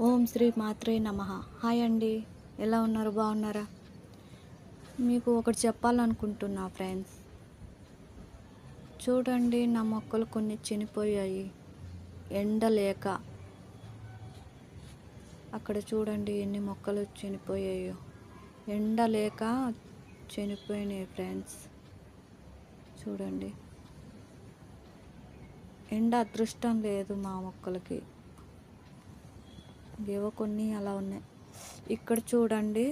ఓం శ్రీ మాత్రే నమః. హాయ్ అండి, ఎలా ఉన్నారు? బాగున్నారా? మీకు ఒకటి చెప్పాలనుకుంటున్నా ఫ్రెండ్స్. చూడండి, నా మొక్కలు కొన్ని చనిపోయాయి ఎండ లేక. అక్కడ చూడండి ఎన్ని మొక్కలు చనిపోయాయో. ఎండ లేక చనిపోయినాయి ఫ్రెండ్స్. చూడండి, ఎండ అదృష్టం లేదు మా మొక్కలకి. ఏవో కొన్ని అలా ఉన్నాయి. ఇక్కడ చూడండి,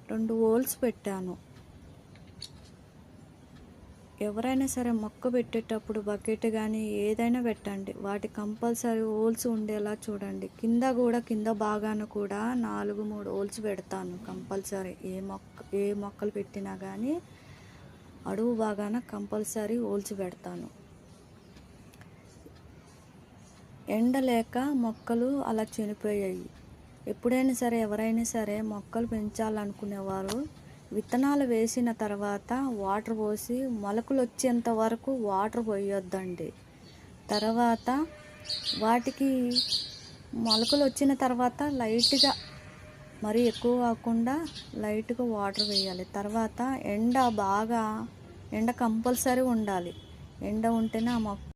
2 హోల్స్ పెట్టాను. ఎవరైనా సరే మొక్క పెట్టేటప్పుడు బకెట్ కానీ ఏదైనా పెట్టండి, వాటి కంపల్సరీ హోల్స్ ఉండేలా చూడండి. కింద భాగాన కూడా 3 హోల్స్ పెడతాను కంపల్సరీ. ఏ మొక్కలు పెట్టినా కానీ అడుగు భాగాన కంపల్సరీ హోల్స్ పెడతాను. ఎండ లేక మొక్కలు అలా చనిపోయాయి. ఎప్పుడైనా సరే ఎవరైనా సరే మొక్కలు పెంచాలనుకునేవారు విత్తనాలు వేసిన తర్వాత వాటర్ పోసి మొలకలు వచ్చేంత వరకు వాటర్ పోయొద్దండి. తర్వాత వాటికి మొలకలు వచ్చిన తర్వాత లైట్గా, మరీ ఎక్కువ కాకుండా లైట్గా వాటర్ వేయాలి. తర్వాత ఎండ కంపల్సరీ ఉండాలి. ఎండ ఉంటేనే ఆ మొక్క